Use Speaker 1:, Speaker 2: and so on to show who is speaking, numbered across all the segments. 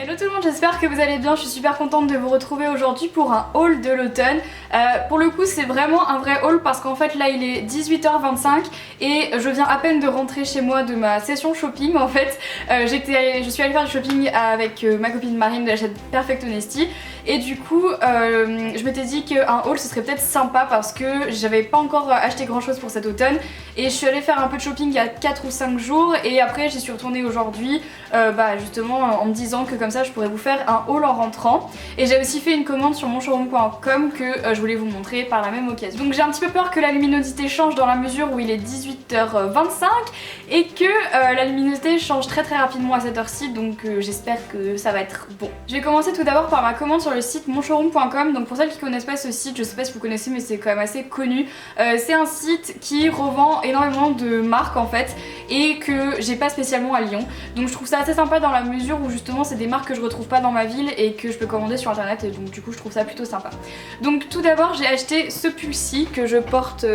Speaker 1: Hello tout le monde, j'espère que vous allez bien, je suis super contente de vous retrouver aujourd'hui pour un haul de l'automne. Pour le coup c'est vraiment un vrai haul parce qu'en fait là il est 18h25 et je viens à peine de rentrer chez moi de ma session shopping en fait. Je suis allée faire du shopping avec ma copine Marine de la chaîne Perfect Honesty et du coup je m'étais dit qu'un haul ce serait peut-être sympa parce que j'avais pas encore acheté grand chose pour cet automne et je suis allée faire un peu de shopping il y a 4 ou 5 jours et après j'y suis retournée aujourd'hui justement en me disant que comme ça je pourrais vous faire un haul en rentrant. Et j'ai aussi fait une commande sur monshowroom.com que je voulais vous montrer par la même occasion. Donc j'ai un petit peu peur que la luminosité change dans la mesure où il est 18h25 et que la luminosité change très rapidement à cette heure-ci, donc j'espère que ça va être bon. Je vais commencer tout d'abord par ma commande sur le site monshowroom.com. Donc pour celles qui connaissent pas ce site, je sais pas si vous connaissez mais c'est quand même assez connu. C'est un site qui revend énormément de marques en fait et que j'ai pas spécialement à Lyon. Donc je trouve ça assez sympa dans la mesure où justement c'est des marques que je retrouve pas dans ma ville et que je peux commander sur internet et donc du coup je trouve ça plutôt sympa. Donc tout d'abord j'ai acheté ce pull-ci que je porte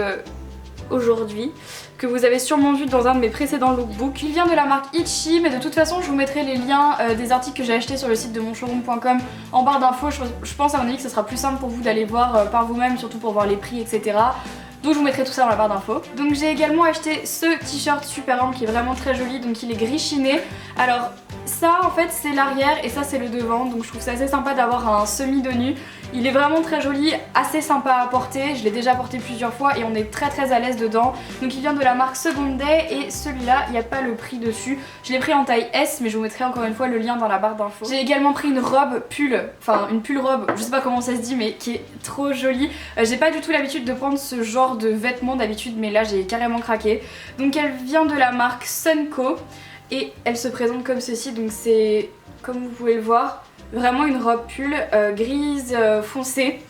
Speaker 1: aujourd'hui, que vous avez sûrement vu dans un de mes précédents lookbooks. Il vient de la marque Itchy, mais de toute façon je vous mettrai les liens des articles que j'ai achetés sur le site de monshowroom.com en barre d'infos. Je pense à mon avis que ce sera plus simple pour vous d'aller voir par vous-même, surtout pour voir les prix etc. Donc je vous mettrai tout ça dans la barre d'infos. Donc j'ai également acheté ce t-shirt super ample qui est vraiment très joli, donc il est gris chiné. Alors ça en fait c'est l'arrière et ça c'est le devant, donc je trouve ça assez sympa d'avoir un semi de nu. Il est vraiment très joli, assez sympa à porter, je l'ai déjà porté plusieurs fois et on est très à l'aise dedans. Donc il vient de la marque Second Day et celui-là il n'y a pas le prix dessus. Je l'ai pris en taille S mais je vous mettrai encore une fois le lien dans la barre d'infos. J'ai également pris une robe pull, enfin une pull robe, je sais pas comment ça se dit mais qui est trop jolie. J'ai pas du tout l'habitude de prendre ce genre de vêtements d'habitude mais là j'ai carrément craqué. Donc elle vient de la marque Sunco et elle se présente comme ceci, donc c'est comme vous pouvez le voir vraiment une robe pull grise foncée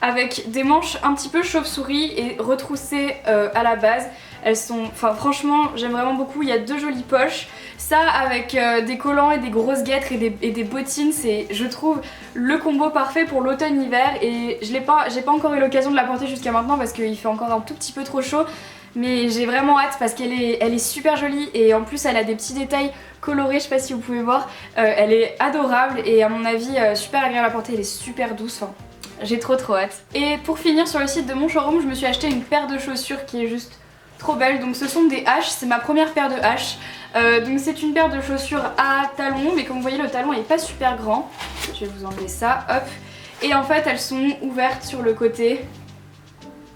Speaker 1: avec des manches un petit peu chauve-souris et retroussées à la base. Elles sont, enfin franchement j'aime vraiment beaucoup, il y a deux jolies poches. Ça avec des collants et des grosses guêtres et des bottines, c'est je trouve le combo parfait pour l'automne-hiver et j'ai pas encore eu l'occasion de la porter jusqu'à maintenant parce qu'il fait encore un tout petit peu trop chaud. Mais j'ai vraiment hâte parce qu'elle est super jolie et en plus elle a des petits détails colorés, je sais pas si vous pouvez voir. Elle est adorable et à mon avis super agréable à porter, elle est super douce. Enfin, j'ai trop hâte. Et pour finir sur le site de mon showroom, je me suis acheté une paire de chaussures qui est juste trop belle. Donc ce sont des H, c'est ma première paire de H. Donc c'est une paire de chaussures à talons, mais comme vous voyez le talon est pas super grand. Je vais vous enlever ça, hop. Et en fait elles sont ouvertes sur le côté.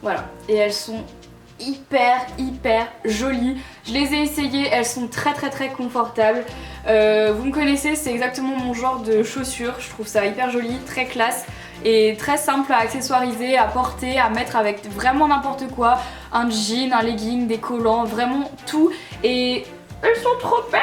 Speaker 1: Voilà, et elles sont hyper jolies. Je les ai essayées, elles sont très confortables. Vous me connaissez, c'est exactement mon genre de chaussures. Je trouve ça hyper joli, très classe et très simple à accessoiriser, à porter, à mettre avec vraiment n'importe quoi. Un jean, un legging, des collants, vraiment tout. Et elles sont trop belles!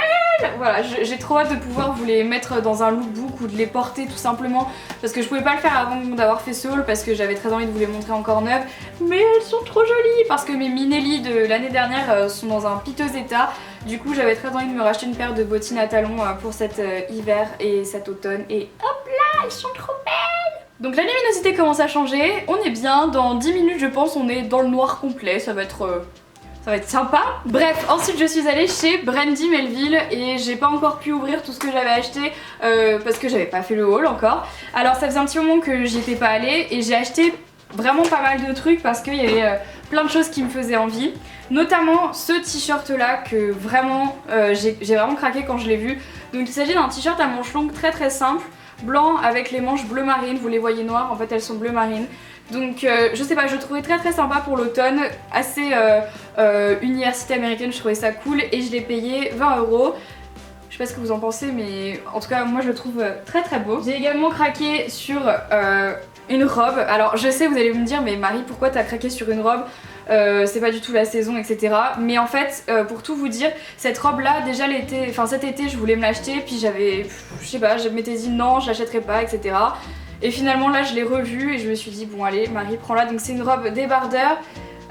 Speaker 1: Voilà, j'ai trop hâte de pouvoir vous les mettre dans un lookbook ou de les porter tout simplement parce que je pouvais pas le faire avant d'avoir fait ce haul parce que j'avais très envie de vous les montrer encore neuves, mais elles sont trop jolies parce que mes Minelli de l'année dernière sont dans un piteux état. Du coup j'avais très envie de me racheter une paire de bottines à talons pour cet hiver et cet automne et hop là, elles sont trop belles! Donc la luminosité commence à changer, on est bien, dans 10 minutes je pense on est dans le noir complet, ça va être sympa. Bref, ensuite je suis allée chez Brandy Melville et j'ai pas encore pu ouvrir tout ce que j'avais acheté parce que j'avais pas fait le haul encore. Alors ça faisait un petit moment que j'y étais pas allée et j'ai acheté vraiment pas mal de trucs parce qu'il y avait plein de choses qui me faisaient envie. Notamment ce t-shirt là que vraiment j'ai vraiment craqué quand je l'ai vu. Donc il s'agit d'un t-shirt à manches longues très simple, blanc avec les manches bleu marine, vous les voyez noires, en fait elles sont bleu marine. Donc je sais pas, je le trouvais très sympa pour l'automne, assez université américaine, je trouvais ça cool et je l'ai payé 20 €. Je sais pas ce que vous en pensez mais en tout cas moi je le trouve très beau. J'ai également craqué sur une robe. Alors je sais vous allez me dire mais Marie pourquoi t'as craqué sur une robe, c'est pas du tout la saison etc. Mais en fait pour tout vous dire cette robe là déjà cet été je voulais me l'acheter puis j'avais, je sais pas, je m'étais dit non je l'achèterai pas etc. Et finalement là je l'ai revue et je me suis dit bon allez Marie prends-la. Donc c'est une robe débardeur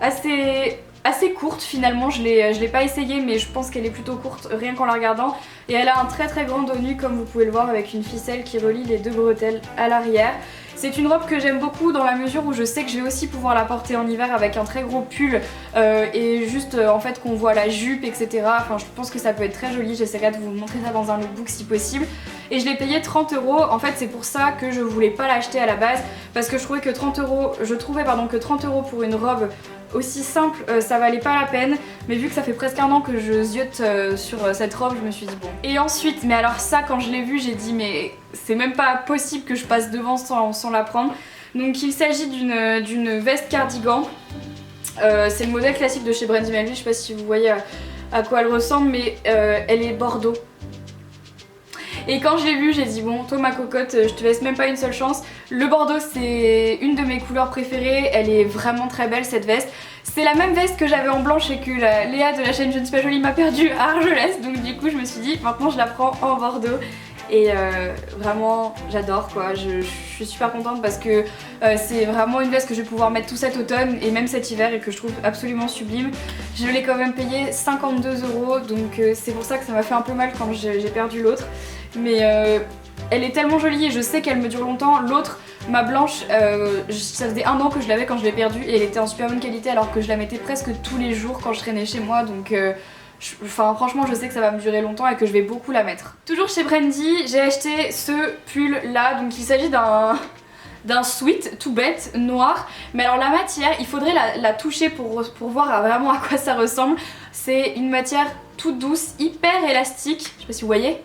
Speaker 1: assez courte finalement, je l'ai pas essayée mais je pense qu'elle est plutôt courte rien qu'en la regardant. Et elle a un très grand dos nu comme vous pouvez le voir avec une ficelle qui relie les deux bretelles à l'arrière. C'est une robe que j'aime beaucoup dans la mesure où je sais que je vais aussi pouvoir la porter en hiver avec un très gros pull et juste en fait qu'on voit la jupe etc. Enfin je pense que ça peut être très joli, j'essaierai de vous montrer ça dans un lookbook si possible. et je l'ai payé 30 €. En fait c'est pour ça que je voulais pas l'acheter à la base, parce que je trouvais que 30 €, que 30 € pour une robe aussi simple, ça valait pas la peine. Mais vu que ça fait presque un an que je ziote sur cette robe, je me suis dit bon. Et ensuite, mais alors ça quand je l'ai vu, j'ai dit mais c'est même pas possible que je passe devant sans la prendre. Donc il s'agit d'une veste cardigan. C'est le modèle classique de chez Brandy Melville, je sais pas si vous voyez à quoi elle ressemble, mais elle est bordeaux. Et quand je l'ai vue, j'ai dit bon, toi ma cocotte, je te laisse même pas une seule chance. Le bordeaux c'est une de mes couleurs préférées, elle est vraiment très belle cette veste. C'est la même veste que j'avais en blanche et que Léa de la chaîne Je ne suis pas jolie m'a perdue à Argelès, donc du coup je me suis dit maintenant je la prends en bordeaux. Et vraiment j'adore quoi, je suis super contente parce que c'est vraiment une veste que je vais pouvoir mettre tout cet automne et même cet hiver et que je trouve absolument sublime. Je l'ai quand même payé 52 €, donc c'est pour ça que ça m'a fait un peu mal quand j'ai perdu l'autre. Mais elle est tellement jolie et je sais qu'elle me dure longtemps. L'autre, ma blanche, ça faisait un an que je l'avais quand je l'ai perdue et elle était en super bonne qualité alors que je la mettais presque tous les jours quand je traînais chez moi, donc franchement je sais que ça va me durer longtemps et que je vais beaucoup la mettre. Toujours chez Brandy, j'ai acheté ce pull là, donc il s'agit d'un sweat tout bête, noir. Mais alors la matière, il faudrait la toucher pour voir vraiment à quoi ça ressemble. C'est une matière toute douce, hyper élastique, je sais pas si vous voyez,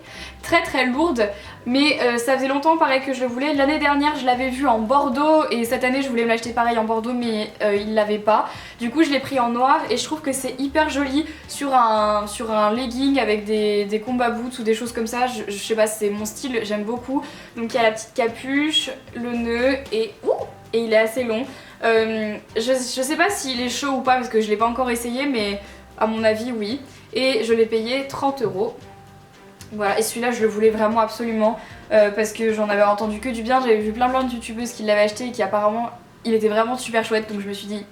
Speaker 1: très très lourde, mais ça faisait longtemps pareil que je le voulais. L'année dernière je l'avais vu en bordeaux et cette année je voulais me l'acheter pareil en bordeaux, mais il l'avait pas. Du coup je l'ai pris en noir et je trouve que c'est hyper joli sur un legging avec des combat boots ou des choses comme ça. Je sais pas, c'est mon style, j'aime beaucoup. Donc il y a la petite capuche, le nœud et il est assez long. Je sais pas s'il est chaud ou pas parce que je l'ai pas encore essayé, mais à mon avis oui. Et je l'ai payé 30 €. Voilà, et celui-là je le voulais vraiment absolument parce que j'en avais entendu que du bien. J'avais vu plein de youtubeuses qui l'avaient acheté et qui apparemment il était vraiment super chouette, donc je me suis dit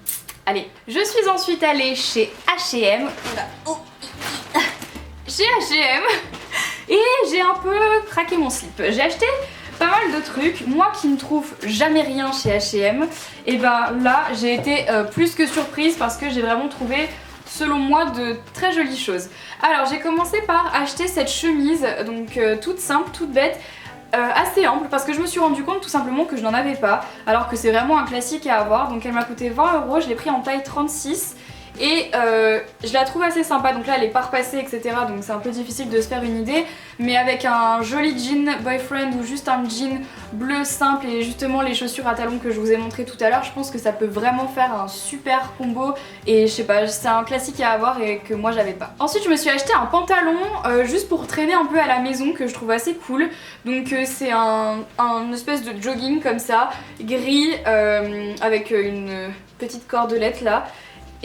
Speaker 1: allez. Je suis ensuite allée chez H&M. Chez H&M et j'ai un peu craqué mon slip. J'ai acheté pas mal de trucs, moi qui ne trouve jamais rien chez H&M, et ben là j'ai été plus que surprise parce que j'ai vraiment trouvé selon moi de très jolies choses. Alors j'ai commencé par acheter cette chemise, donc toute simple, toute bête, assez ample, parce que je me suis rendu compte tout simplement que je n'en avais pas, alors que c'est vraiment un classique à avoir. Donc elle m'a coûté 20 €, je l'ai pris en taille 36 et je la trouve assez sympa. Donc là elle est pas repassée etc, donc c'est un peu difficile de se faire une idée, mais avec un joli jean boyfriend ou juste un jean bleu simple et justement les chaussures à talons que je vous ai montré tout à l'heure, je pense que ça peut vraiment faire un super combo et je sais pas, c'est un classique à avoir et que moi j'avais pas. Ensuite je me suis acheté un pantalon juste pour traîner un peu à la maison que je trouve assez cool. Donc c'est un espèce de jogging comme ça, gris avec une petite cordelette là,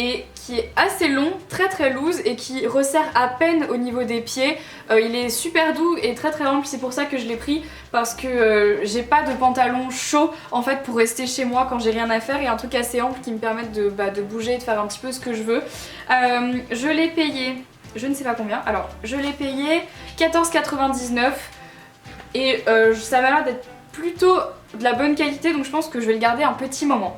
Speaker 1: et qui est assez long, très très loose et qui resserre à peine au niveau des pieds. Il est super doux et très très ample, c'est pour ça que je l'ai pris, parce que j'ai pas de pantalon chaud en fait pour rester chez moi quand j'ai rien à faire, et un truc assez ample qui me permette de bouger et de faire un petit peu ce que je veux. Je l'ai payé, je ne sais pas combien, alors je l'ai payé 14,99 et ça m'a l'air d'être plutôt de la bonne qualité, donc je pense que je vais le garder un petit moment.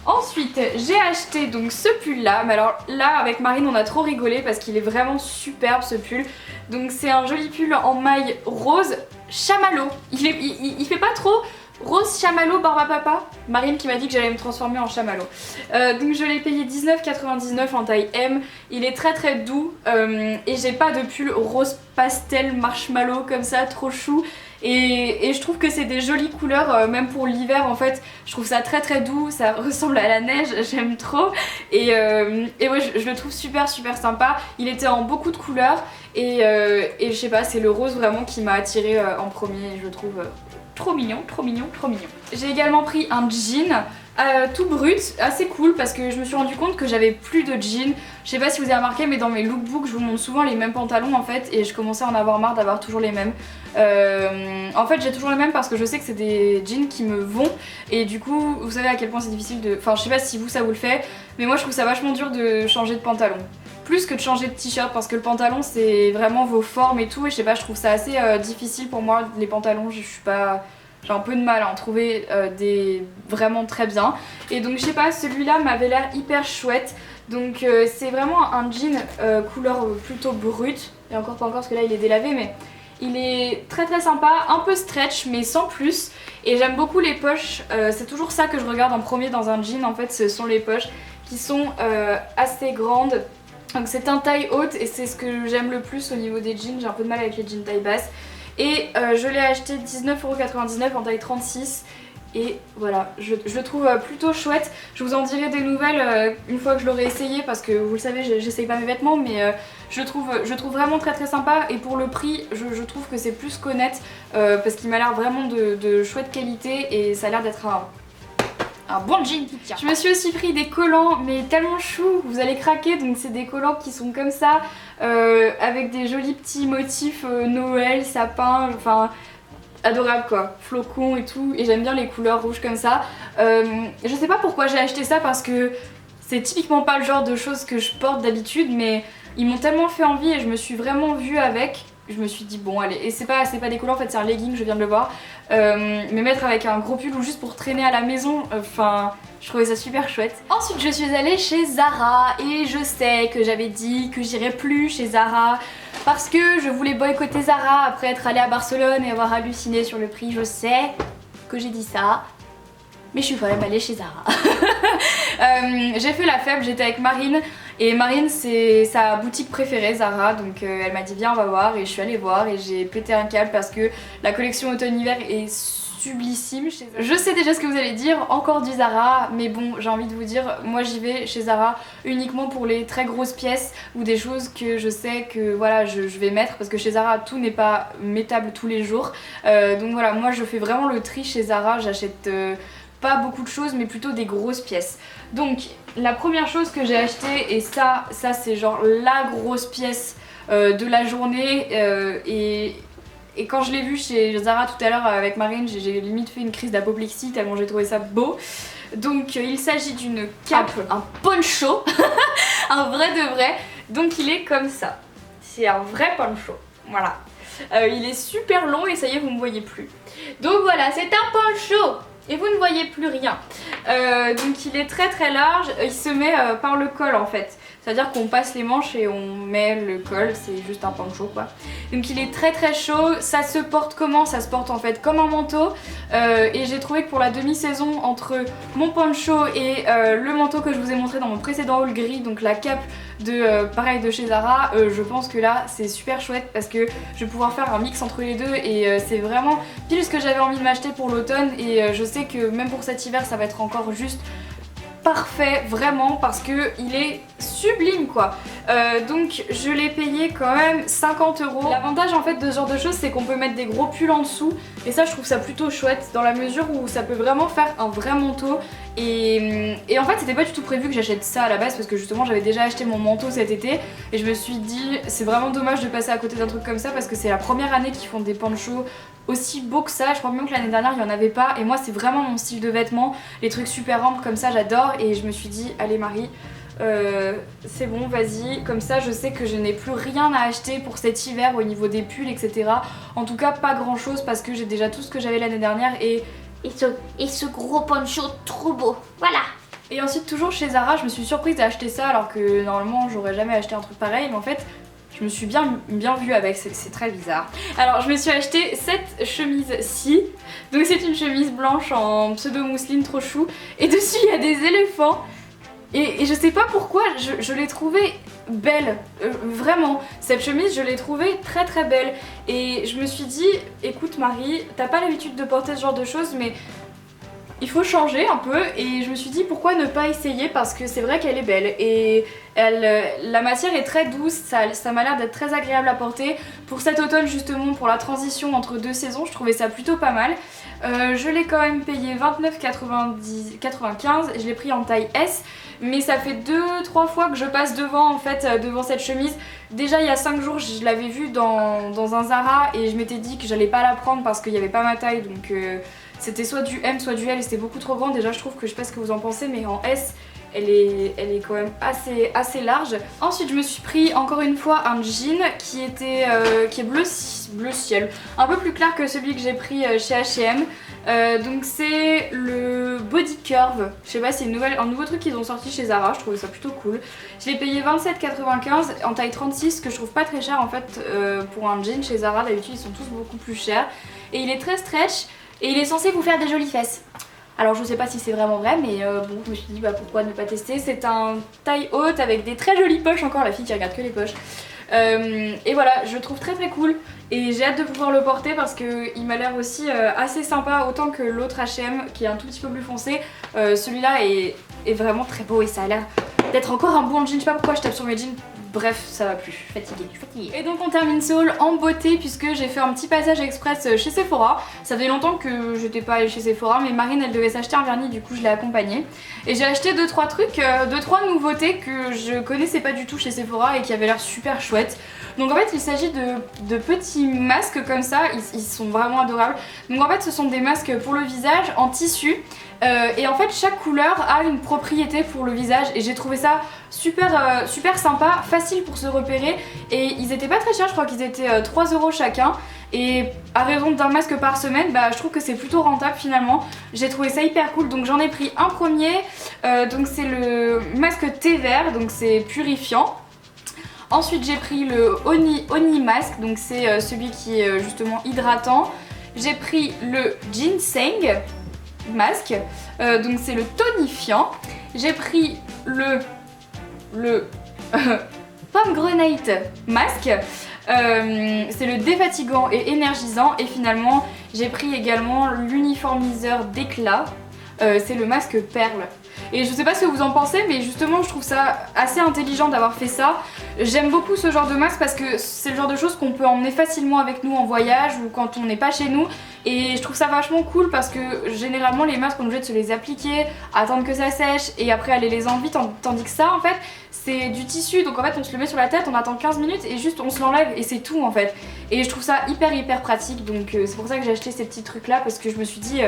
Speaker 1: Ensuite j'ai acheté donc ce pull là, mais alors là avec Marine on a trop rigolé parce qu'il est vraiment superbe ce pull. Donc c'est un joli pull en maille rose chamallow, il fait pas trop rose chamallow barbe à papa. Marine qui m'a dit que j'allais me transformer en chamallow. Donc je l'ai payé 19,99 en taille M, il est très très doux et j'ai pas de pull rose pastel marshmallow comme ça trop chou. Et je trouve que c'est des jolies couleurs, même pour l'hiver en fait. Je trouve ça très très doux, ça ressemble à la neige, j'aime trop. Et ouais, je le trouve super super sympa. Il était en beaucoup de couleurs et je sais pas, c'est le rose vraiment qui m'a attirée en premier. Je le trouve trop mignon, trop mignon, trop mignon. J'ai également pris un jean tout brut, assez cool parce que je me suis rendu compte que j'avais plus de jeans. Je sais pas si vous avez remarqué, mais dans mes lookbooks je vous montre souvent les mêmes pantalons en fait, et je commençais à en avoir marre d'avoir toujours les mêmes. En fait j'ai toujours les mêmes parce que je sais que c'est des jeans qui me vont, et du coup vous savez à quel point c'est difficile de... Enfin je sais pas si vous ça vous le fait, mais moi je trouve ça vachement dur de changer de pantalon. Plus que de changer de t-shirt, parce que le pantalon c'est vraiment vos formes et tout, et je sais pas, je trouve ça assez difficile pour moi les pantalons, je suis pas... J'ai un peu de mal à en trouver des vraiment très bien. Et donc je sais pas, celui-là m'avait l'air hyper chouette. Donc c'est vraiment un jean couleur plutôt brute. Et encore pas encore parce que là il est délavé, mais Il est très très sympa, un peu stretch mais sans plus. Et j'aime beaucoup les poches, c'est toujours ça que je regarde en premier dans un jean en fait, ce sont les poches qui sont assez grandes. Donc c'est un taille haute et c'est ce que j'aime le plus au niveau des jeans, j'ai un peu de mal avec les jeans taille basse. Et je l'ai acheté 19,99€ en taille 36. Et voilà, je le trouve plutôt chouette. Je vous en dirai des nouvelles une fois que je l'aurai essayé parce que vous le savez, j'essaye pas mes vêtements, mais je le trouve vraiment très très sympa. Et pour le prix, je trouve que c'est plus qu'honnête parce qu'il m'a l'air vraiment de chouette qualité et ça a l'air d'être un bon jean qui tient. Je me suis aussi pris des collants mais tellement chou, vous allez craquer. Donc c'est des collants qui sont comme ça avec des jolis petits motifs Noël, sapin, enfin adorable quoi, flocons et tout, et j'aime bien les couleurs rouges comme ça. Je sais pas pourquoi j'ai acheté ça parce que c'est typiquement pas le genre de choses que je porte d'habitude, mais ils m'ont tellement fait envie et je me suis vraiment vue avec. Je me suis dit bon allez, et c'est pas des collants en fait, c'est un legging, je viens de le voir, mais mettre avec un gros pull ou juste pour traîner à la maison, enfin je trouvais ça super chouette. Ensuite je suis allée chez Zara et je sais que j'avais dit que j'irais plus chez Zara parce que je voulais boycotter Zara après être allée à Barcelone et avoir halluciné sur le prix. Je sais que j'ai dit ça, mais je suis quand même allée chez Zara. J'ai fait la faible, j'étais avec Marine et Marine c'est sa boutique préférée Zara, donc elle m'a dit viens on va voir et je suis allée voir et j'ai pété un câble parce que la collection automne-hiver est sublissime chez Zara. Je sais déjà ce que vous allez dire, encore du Zara, mais bon j'ai envie de vous dire, moi j'y vais chez Zara uniquement pour les très grosses pièces ou des choses que je sais que voilà je vais mettre parce que chez Zara tout n'est pas mettable tous les jours. Donc voilà, moi je fais vraiment le tri chez Zara, j'achète pas beaucoup de choses mais plutôt des grosses pièces. Donc la première chose que j'ai acheté, et ça c'est genre la grosse pièce de la journée et quand je l'ai vu chez Zara tout à l'heure avec Marine, j'ai limite fait une crise d'apoplexie tellement j'ai trouvé ça beau. Donc il s'agit d'une cape, un poncho, un vrai de vrai. Donc il est comme ça, c'est un vrai poncho, voilà. Il est super long et ça y est vous me voyez plus. Donc voilà, c'est un poncho et vous ne voyez plus rien. Donc il est très très large, il se met par le col en fait. C'est-à-dire qu'on passe les manches et on met le col, c'est juste un poncho quoi. Donc il est très très chaud, ça se porte comment? Ça se porte en fait comme un manteau. Et j'ai trouvé que pour la demi-saison entre mon poncho et le manteau que je vous ai montré dans mon précédent haul gris, donc la cape de pareil de chez Zara, je pense que là c'est super chouette parce que je vais pouvoir faire un mix entre les deux et c'est vraiment pile ce que j'avais envie de m'acheter pour l'automne et je sais que même pour cet hiver ça va être encore juste parfait vraiment parce que il est sublime quoi. Donc je l'ai payé quand même 50 €. L'avantage en fait de ce genre de choses c'est qu'on peut mettre des gros pulls en dessous et ça je trouve ça plutôt chouette dans la mesure où ça peut vraiment faire un vrai manteau et en fait c'était pas du tout prévu que j'achète ça à la base parce que justement j'avais déjà acheté mon manteau cet été et je me suis dit c'est vraiment dommage de passer à côté d'un truc comme ça parce que c'est la première année qu'ils font des ponchos aussi beaux que ça. Je crois même que l'année dernière il n'y en avait pas et moi c'est vraiment mon style de vêtements, les trucs super amples comme ça j'adore et je me suis dit allez Marie c'est bon vas-y, comme ça je sais que je n'ai plus rien à acheter pour cet hiver au niveau des pulls etc. En tout cas pas grand chose parce que j'ai déjà tout ce que j'avais l'année dernière et ce gros poncho trop beau, voilà. Et ensuite toujours chez Zara je me suis surprise d'acheter ça alors que normalement j'aurais jamais acheté un truc pareil mais en fait je me suis bien vue avec, c'est très bizarre. Alors je me suis acheté cette chemise-ci. Donc c'est une chemise blanche en pseudo mousseline trop chou. Et dessus il y a des éléphants. Et je sais pas pourquoi, je l'ai trouvée belle, vraiment. Cette chemise je l'ai trouvée très très belle. Et je me suis dit, écoute Marie, t'as pas l'habitude de porter ce genre de choses mais il faut changer un peu et je me suis dit pourquoi ne pas essayer parce que c'est vrai qu'elle est belle et la matière est très douce, ça m'a l'air d'être très agréable à porter. Pour cet automne justement, pour la transition entre deux saisons, je trouvais ça plutôt pas mal. Je l'ai quand même payé 29,95, je l'ai pris en taille S mais ça fait 2-3 fois que je passe devant en fait, devant cette chemise. Déjà il y a 5 jours je l'avais vue dans un Zara et je m'étais dit que j'allais pas la prendre parce qu'il n'y avait pas ma taille donc c'était soit du M soit du L et c'était beaucoup trop grand. Déjà je trouve que je sais pas ce que vous en pensez mais en S elle est quand même assez large. Ensuite je me suis pris encore une fois un jean qui est bleu ciel, un peu plus clair que celui que j'ai pris chez H&M. Donc c'est le Body Curve, je sais pas, c'est un nouveau truc qu'ils ont sorti chez Zara, je trouvais ça plutôt cool. Je l'ai payé 27,95 en taille 36, que je trouve pas très cher en fait pour un jean chez Zara. D'habitude ils sont tous beaucoup plus chers. Et il est très stretch et il est censé vous faire des jolies fesses. Alors je sais pas si c'est vraiment vrai, mais bon, je me suis dit bah pourquoi ne pas tester. C'est un taille haute avec des très jolies poches, encore la fille qui regarde que les poches. Et voilà, je le trouve très cool et j'ai hâte de pouvoir le porter parce qu'il m'a l'air aussi assez sympa, autant que l'autre H&M qui est un tout petit peu plus foncé. Celui-là est vraiment très beau et ça a l'air d'être encore un bon jean. Je sais pas pourquoi je tape sur mes jeans. Bref, ça va plus, je suis fatiguée. Et donc on termine ce haul en beauté puisque j'ai fait un petit passage express chez Sephora. Ça faisait longtemps que j'étais pas allée chez Sephora, mais Marine elle devait s'acheter un vernis, du coup je l'ai accompagnée. Et j'ai acheté 2-3 trucs, 2-3 nouveautés que je connaissais pas du tout chez Sephora et qui avaient l'air super chouettes. Donc en fait il s'agit de petits masques comme ça, ils sont vraiment adorables. Donc en fait ce sont des masques pour le visage en tissu. Et en fait chaque couleur a une propriété pour le visage et j'ai trouvé ça super sympa, facile pour se repérer et ils étaient pas très chers, je crois qu'ils étaient 3 € chacun et à raison d'un masque par semaine, bah, je trouve que c'est plutôt rentable finalement. J'ai trouvé ça hyper cool, donc j'en ai pris un premier, donc c'est le masque thé vert, donc c'est purifiant. Ensuite j'ai pris le Oni Mask, donc c'est celui qui est justement hydratant. J'ai pris le Ginseng Masque, donc c'est le tonifiant. J'ai pris le Pomegranate Masque, c'est le défatigant et énergisant. Et finalement j'ai pris également l'uniformiseur d'éclat, c'est le masque perle. Et je sais pas ce que vous en pensez, mais justement je trouve ça assez intelligent d'avoir fait ça. J'aime beaucoup ce genre de masque parce que c'est le genre de choses qu'on peut emmener facilement avec nous en voyage ou quand on n'est pas chez nous. Et je trouve ça vachement cool parce que généralement les masques on est obligé de se les appliquer, attendre que ça sèche et après aller les enlever, tandis que ça en fait c'est du tissu, donc en fait on se le met sur la tête, on attend 15 minutes et juste on se l'enlève et c'est tout en fait. Et je trouve ça hyper pratique, donc c'est pour ça que j'ai acheté ces petits trucs là parce que je me suis dit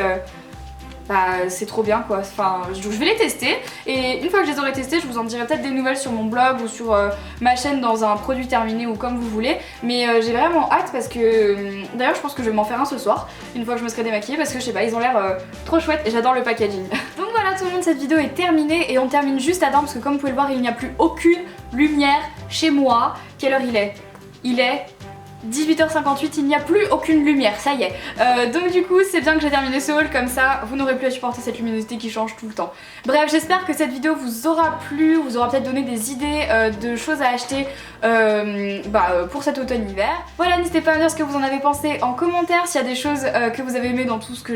Speaker 1: bah c'est trop bien quoi, enfin je vais les tester et une fois que je les aurai testés je vous en dirai peut-être des nouvelles sur mon blog ou sur ma chaîne dans un produit terminé ou comme vous voulez, mais j'ai vraiment hâte parce que d'ailleurs je pense que je vais m'en faire un ce soir une fois que je me serai démaquillée parce que je sais pas, ils ont l'air trop chouettes et j'adore le packaging. Donc voilà tout le monde, cette vidéo est terminée et on termine juste à temps parce que comme vous pouvez le voir il n'y a plus aucune lumière chez moi. Quelle heure il est? Il est 18h58, il n'y a plus aucune lumière, ça y est. Donc du coup c'est bien que j'ai terminé ce haul, comme ça vous n'aurez plus à supporter cette luminosité qui change tout le temps. Bref, j'espère que cette vidéo vous aura plu, vous aura peut-être donné des idées de choses à acheter pour cet automne-hiver. Voilà, n'hésitez pas à me dire ce que vous en avez pensé en commentaire, s'il y a des choses que vous avez aimé dans tout ce que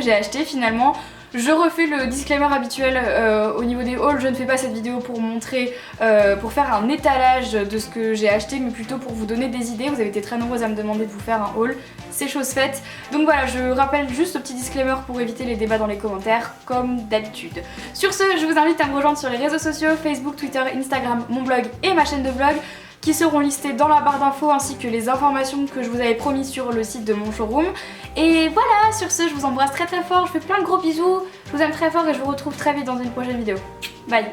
Speaker 1: j'ai acheté finalement. Je refais le disclaimer habituel au niveau des hauls, je ne fais pas cette vidéo pour montrer, pour faire un étalage de ce que j'ai acheté, mais plutôt pour vous donner des idées. Vous avez été très nombreuses à me demander de vous faire un haul, c'est chose faite. Donc voilà, je rappelle juste ce petit disclaimer pour éviter les débats dans les commentaires, comme d'habitude. Sur ce, je vous invite à me rejoindre sur les réseaux sociaux, Facebook, Twitter, Instagram, mon blog et ma chaîne de blog, qui seront listés dans la barre d'infos ainsi que les informations que je vous avais promis sur le site de mon showroom. Et voilà, sur ce je vous embrasse très fort, je vous fais plein de gros bisous, je vous aime très fort et je vous retrouve très vite dans une prochaine vidéo. Bye!